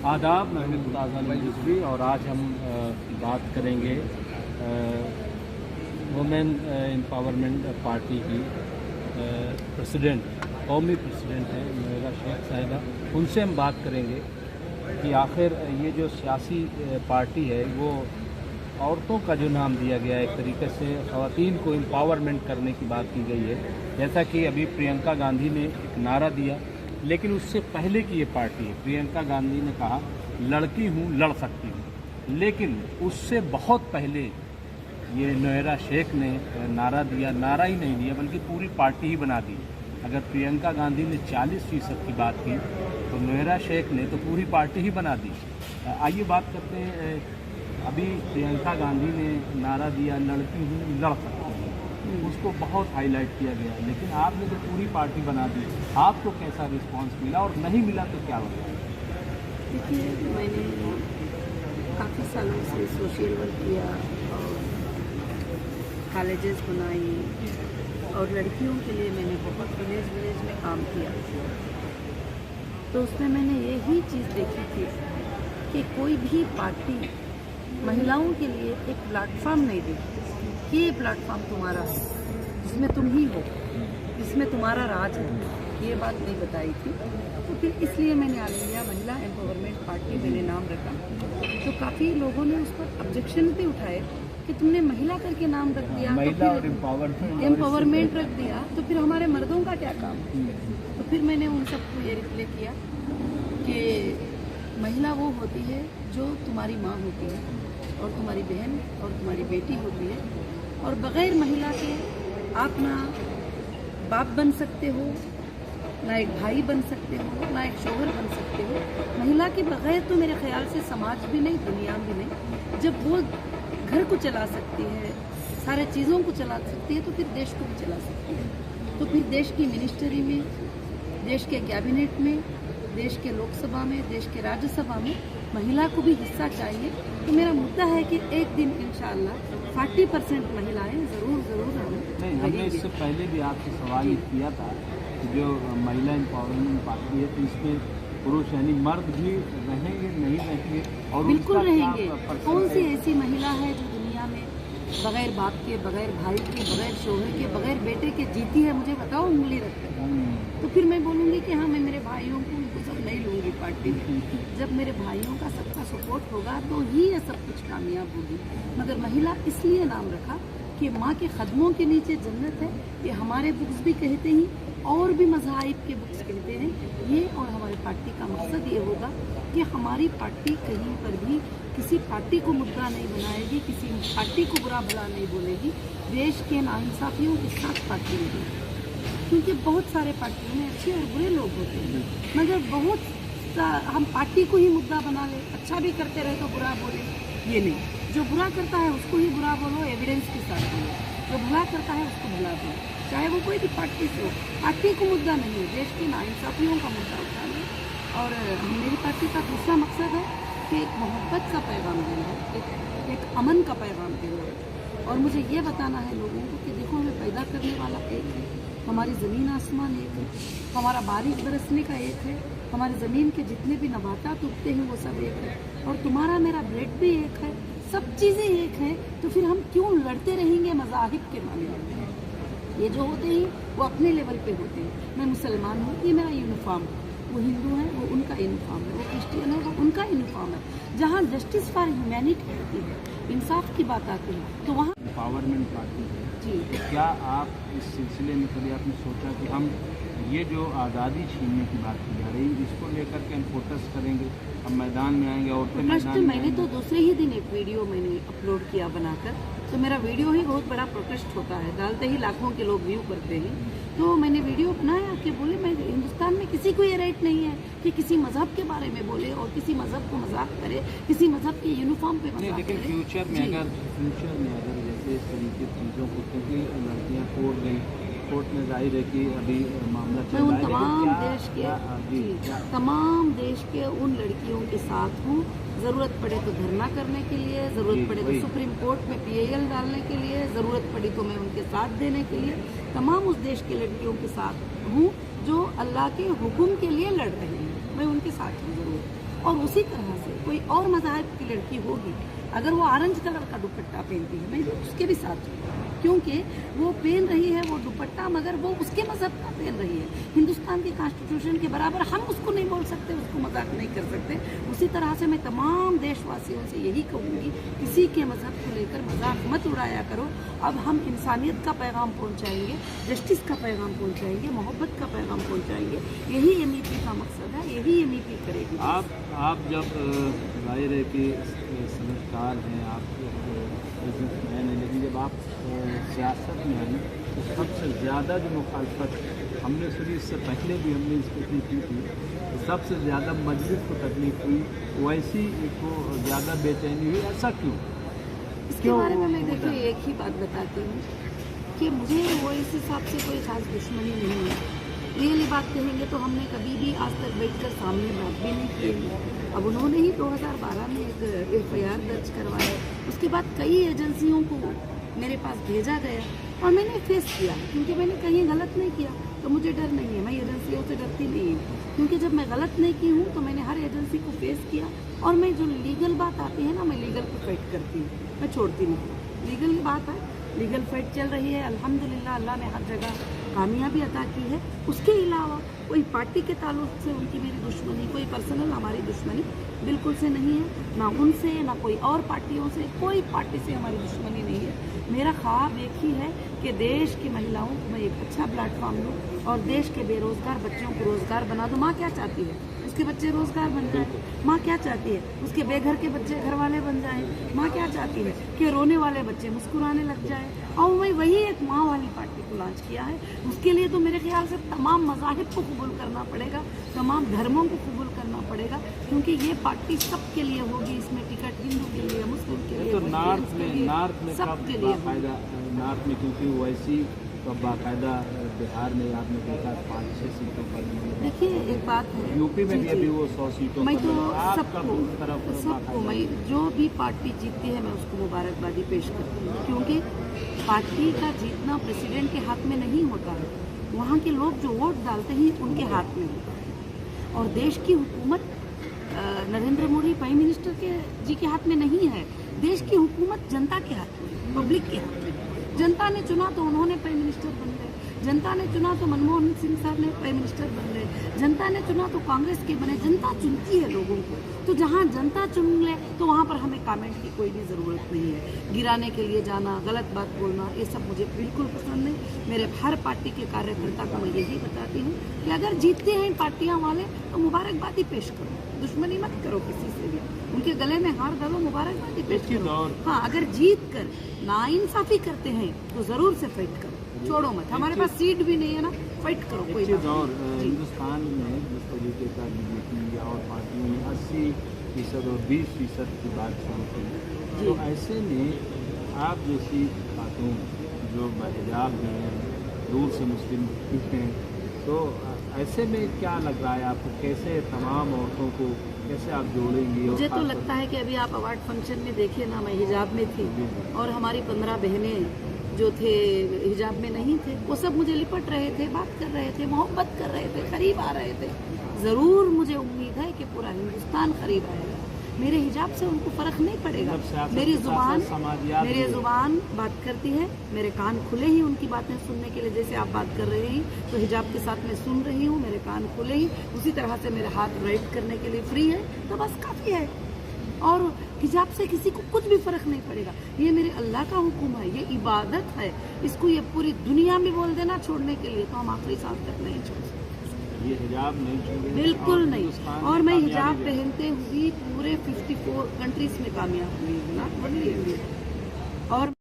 आदाब, मैं मुमताज़ अली रिजवी और आज हम बात करेंगे वुमेन एम्पावरमेंट पार्टी की प्रेसिडेंट, कौमी प्रेसिडेंट हैं नोएरा शेख साहिबा। उनसे हम बात करेंगे कि आखिर ये जो सियासी पार्टी है वो औरतों का जो नाम दिया गया है, एक तरीके से ख़वातीन को एम्पावरमेंट करने की बात की गई है। जैसा कि अभी प्रियंका गांधी ने एक नारा दिया, लेकिन उससे पहले की ये पार्टी है। प्रियंका गांधी ने कहा लड़की हूँ, लड़ सकती हूँ, लेकिन उससे बहुत पहले ये नोएरा शेख ने नारा दिया। नारा ही नहीं दिया बल्कि पूरी पार्टी ही बना दी। अगर प्रियंका गांधी ने 40% की बात की तो नोएरा शेख ने तो पूरी पार्टी ही बना दी। आइए बात करते हैं। अभी प्रियंका गांधी ने नारा दिया लड़की हूँ, लड़ सकती हूँ, उसको बहुत हाईलाइट किया गया, लेकिन आपने तो पूरी पार्टी बना दी। आपको कैसा रिस्पांस मिला और नहीं मिला तो क्या हुआ? देखिए, मैंने काफ़ी सालों से सोशल वर्क किया और कॉलेजेस बनाई और लड़कियों के लिए मैंने बहुत विलेज में काम किया। तो उसमें मैंने यही चीज़ देखी थी कि कोई भी पार्टी महिलाओं के लिए एक प्लेटफॉर्म नहीं देती कि ये प्लेटफॉर्म तुम्हारा है, जिसमें तुम ही हो, जिसमें तुम्हारा राज है। ये बात नहीं बताई थी। तो फिर इसलिए मैंने ऑल इंडिया महिला एम्पावरमेंट पार्टी मैंने नाम रखा। तो काफ़ी लोगों ने उस पर ऑब्जेक्शन भी उठाए कि तुमने महिला करके नाम रख दिया, तो फिर एम्पावरमेंट रख दिया, तो फिर हमारे मर्दों का क्या काम? तो फिर मैंने उन सबको ये रिप्लाई किया कि महिला वो होती है जो तुम्हारी माँ होती है और तुम्हारी बहन और तुम्हारी बेटी होती है, और बग़ैर महिला के आप ना बाप बन सकते हो, ना एक भाई बन सकते हो, ना एक शौहर बन सकते हो। महिला के बग़ैर तो मेरे ख्याल से समाज भी नहीं, दुनिया भी नहीं। जब वो घर को चला सकती है, सारे चीज़ों को चला सकती है, तो फिर देश को भी चला सकती है। तो फिर देश की मिनिस्ट्री में, देश के कैबिनेट में, देश के लोकसभा में, देश के राज्यसभा में महिला को भी हिस्सा चाहिए। तो मेरा मुद्दा है कि एक दिन इंशाअल्लाह 40% महिलाएं ज़रूर हमने इससे पहले भी आपसे सवाल ये किया था कि जो महिला एम्पावरमेंट पार्टी है तो इसमें पुरुष यानी मर्द भी रहेंगे, नहीं रहेंगे? और बिल्कुल रहेंगे। कौन सी ऐसी महिला है जो दुनिया में बगैर बाप के, बगैर भाई के, बगैर शोहर के, बगैर बेटे के जीती है? मुझे बताओ उंगली रखकर। तो फिर मैं बोलूँगी कि हाँ, मैं मेरे भाइयों को उनको सब नहीं लूँगी पार्टी में। जब मेरे भाइयों का सबका सपोर्ट होगा तो ही ये सब कुछ कामयाब होगी। मगर महिला इसलिए नाम रखा कि माँ के कदमों के नीचे जन्नत है, ये हमारे बुक्स भी कहते हैं और भी मज़ाहिब के बुक्स कहते हैं ये। और हमारी पार्टी का मकसद ये होगा कि हमारी पार्टी कहीं पर भी किसी पार्टी को मुद्दा नहीं बनाएगी, किसी पार्टी को बुरा भला नहीं बोलेगी। देश के नाइंसाफियों के साथ पार्टी नहीं, क्योंकि बहुत सारे पार्टियों में अच्छे और बुरे लोग होते हैं, मगर हम पार्टी को ही मुद्दा बना ले, अच्छा भी करते रहे तो बुरा बोले, ये नहीं। जो बुरा करता है उसको ही बुरा बोलो, एविडेंस के साथ बोलो। जो भला करता है उसको भला बोलो, चाहे वो कोई भी पार्टी से हो। पार्टी को मुद्दा नहीं है, देश के नाइंसाफियों का मुद्दा उठाना। और मेरी पार्टी का दूसरा मकसद है कि एक मोहब्बत का पैगाम देना है, एक अमन का पैगाम देना है। और मुझे ये बताना है लोगों को कि देखो, हमें पैदा करने वाला एक है, हमारी ज़मीन आसमान एक है, हमारा बारिश बरसने का एक है, हमारी ज़मीन के जितने भी नबातात उगते हैं वो सब एक है, और तुम्हारा मेरा ब्लड भी एक है, सब चीज़ें एक हैं। तो फिर हम क्यों लड़ते रहेंगे मज़ाहिब के मामले में? ये जो होते हैं वो अपने लेवल पे होते हैं। मैं मुसलमान हूँ, ये मेरा यूनिफॉर्म है, वो हिंदू है, वो उनका यूनिफॉर्म है, वो क्रिश्चियन है, वो उनका यूनिफॉर्म है। जहाँ जस्टिस फॉर ह्यूमैनिटी होती है, इंसाफ की बात आती है, तो वहाँ एम्पावरमेंट पार्टी जी। क्या आप इस सिलसिले में कभी आपने सोचा कि हम ये जो आज़ादी छीनने की बात की जा रही है इसको लेकर के हम प्रोटेस्ट करेंगे, हम मैदान में आएंगे? और मैंने तो दूसरे ही दिन एक वीडियो मैंने अपलोड किया बनाकर, तो मेरा वीडियो ही बहुत बड़ा प्रोटेस्ट होता है, डालते ही लाखों के लोग व्यू करते हैं। तो मैंने वीडियो बनाया कि बोले मैं हिंदुस्तान में किसी को ये राइट नहीं है कि किसी मजहब के बारे में बोले और किसी मजहब को मजाक करे, किसी मजहब के यूनिफॉर्म पे मजाक करे। लेकिन फ्यूचर में अगर जैसे इस तरीके की चीज़ों को, क्योंकि लड़कियाँ कोर्ट में जाहिर है कि अभी मामला चल रहा है, तमाम देश के उन लड़कियों के साथ हूँ। ज़रूरत पड़े तो धरना करने के लिए, ज़रूरत पड़े तो सुप्रीम कोर्ट में PIL डालने के लिए, ज़रूरत पड़ी तो मैं उनके साथ देने के लिए, तमाम उस देश की लड़कियों के साथ हूँ जो अल्लाह के हुक्म के लिए लड़ रहे हैं। मैं उनके साथ हूँ ज़रूर। और उसी तरह से कोई और मज़हब की लड़की होगी, अगर वो ऑरेंज कलर का दुपट्टा पहनती है, मैं उसके भी साथ हूँ, क्योंकि वो पहन रही है वो दुपट्टा, मगर वो उसके मज़हब का पहन रही है। हिंदुस्तान के कॉन्स्टिट्यूशन के बराबर हम उसको नहीं बोल सकते, उसको मजाक नहीं कर सकते। उसी तरह से मैं तमाम देशवासियों से यही कहूँगी, किसी के मज़हब को लेकर मजाक मत उड़ाया करो। अब हम इंसानियत का पैगाम पहुँचाएंगे, जस्टिस का पैगाम पहुँचाएंगे, मोहब्बत का पैगाम पहुँचाएंगे। यही MEP का मकसद है, यही MEP करेगी। आप जब जाहिर है कि समझदार हैं, आप बिजनेसमैन हैं, लेकिन जब आप सियासत में आई तो सबसे ज़्यादा जो मुखालफत हमने सुनी, इससे पहले भी हमने इसको की थी, तो सबसे ज़्यादा मजलिस को तकलीफ हुई, वैसी को ज़्यादा बेचैनी हुई। ऐसा क्यों? इसके बारे में मैं देखिए एक ही बात बताती हूँ कि मुझे वो इस हिसाब से कोई खास दुश्मनी नहीं है। रियली बात कहेंगे तो हमने कभी भी आज तक बैठकर सामने बात भी नहीं की। अब उन्होंने ही 2012 में एक FIR दर्ज करवाया, उसके बाद कई एजेंसियों को मेरे पास भेजा गया और मैंने फेस किया, क्योंकि मैंने कहीं गलत नहीं किया तो मुझे डर नहीं है। मैं एजेंसियों से डरती नहीं हूँ, क्योंकि जब मैं गलत नहीं की हूँ तो मैंने हर एजेंसी को फेस किया। और मैं जो लीगल बात आती है ना, मैं लीगल को फाइट करती हूँ, मैं छोड़ती नहीं। लीगल की बात है, लीगल फाइट चल रही है, अल्हम्दुलिल्लाह अल्लाह ने हर जगह कामयाबी अता की है। उसके अलावा कोई पार्टी के ताल्लुक से उनकी मेरी दुश्मनी, कोई पर्सनल हमारी दुश्मनी बिल्कुल से नहीं है, ना उनसे ना कोई और पार्टियों से, कोई पार्टी से हमारी दुश्मनी नहीं है। मेरा ख्वाब एक ही है कि देश की महिलाओं को मैं एक अच्छा प्लेटफॉर्म दूँ और देश के बेरोजगार बच्चों को रोजगार बना दूँ। माँ क्या चाहती है? उसके बच्चे रोजगार बन जाए। माँ क्या चाहती है? उसके बेघर के बच्चे घर वाले बन जाएं। माँ क्या चाहती है? कि रोने वाले बच्चे मुस्कुराने लग जाए। और मैं वही एक माँ वाली पार्टी को लॉन्च किया है। उसके लिए तो मेरे ख्याल से तमाम मज़ाहिब को कबूल करना पड़ेगा, तमाम धर्मों को कबूल करना पड़ेगा, क्योंकि ये पार्टी सबके लिए होगी। इसमें टिकट हिंदू के लिए, मुस्लिम के लिए, तो नॉर्थ में सबके लिए फायदा नॉर्थ में, क्योंकि वैसी तो बाकायदा बिहार में आपने देखा 5-6 सीटों पर। देखिए एक बात है, यूपी में भी अभी वो 100 सीटों मैं पर। तो सबको मैं जो भी पार्टी जीतती है मैं उसको मुबारकबादी पेश करती हूँ, क्योंकि पार्टी का जीतना प्रेसिडेंट के हाथ में नहीं होता है। वहाँ के लोग जो वोट डालते हैं उनके हाथ में होता है। और देश की हुकूमत नरेंद्र मोदी प्राइम मिनिस्टर जी के हाथ में नहीं है। देश की हुकूमत जनता के हाथ में, पब्लिक के हाथ में। जनता ने चुना तो उन्होंने प्राइम मिनिस्टर बन गए, जनता ने चुना तो मनमोहन सिंह साहब ने प्राइम मिनिस्टर बन गए, जनता ने चुना तो कांग्रेस के बने। जनता चुनती है लोगों को, तो जहाँ जनता चुन ले तो वहाँ पर हमें कमेंट की कोई भी ज़रूरत नहीं है। गिराने के लिए जाना, गलत बात बोलना, ये सब मुझे बिल्कुल पसंद नहीं। मेरे हर पार्टी के कार्यकर्ता को मैं यही बताती हूँ कि अगर जीतते हैं पार्टियाँ वाले तो मुबारकबादी पेश करो, दुश्मनी मत करो किसी से भी, उनके गले में हार डालो, मुबारकबादी पेश करो। हाँ, अगर जीत कर नाइंसाफी करते हैं तो ज़रूर से फाइट करो, छोड़ो मत। हमारे पास सीट भी नहीं है ना, फाइट करो। कोई और हिंदुस्तान में जिस तरीके का बीजेपी या और पार्टियों में 80% और 20% की बात सुनते हैं, तो ऐसे में आप जैसी खातून जो हिजाब में हैं, दूर से मुस्लिम हैं, तो ऐसे में क्या लग रहा है आपको, कैसे तमाम औरतों को कैसे आप जोड़ेंगी? मुझे तो लगता है कि अभी आप अवार्ड फंक्शन में देखिए ना, मैं हिजाब में थी और हमारी 15 बहनें जो थे हिजाब में नहीं थे, वो सब मुझे लिपट रहे थे, बात कर रहे थे, मोहब्बत कर रहे थे, करीब आ रहे थे। ज़रूर मुझे उम्मीद है कि पूरा हिंदुस्तान करीब आएगा। मेरे हिजाब से उनको फ़र्क नहीं पड़ेगा। मेरी ज़ुबान बात करती है, मेरे कान खुले ही उनकी बातें सुनने के लिए। जैसे आप बात कर रहे हैं तो हिजाब के साथ मैं सुन रही हूँ, मेरे कान खुले ही, उसी तरह से मेरे हाथ राइट करने के लिए फ्री है, तो बस काफ़ी है। और हिजाब से किसी को कुछ भी फ़र्क नहीं पड़ेगा। ये मेरे अल्लाह का हुक्म है, ये इबादत है। इसको ये पूरी दुनिया में बोल देना छोड़ने के लिए, तो हम आखिरी सांस तक नहीं छोड़ सकते। ये हिजाब नहीं छोड़ेंगे, बिल्कुल नहीं। और मैं हिजाब पहनते हुए पूरे 54 कंट्रीज में कामयाब हुई हूँ, नॉट ओनली इंडिया। और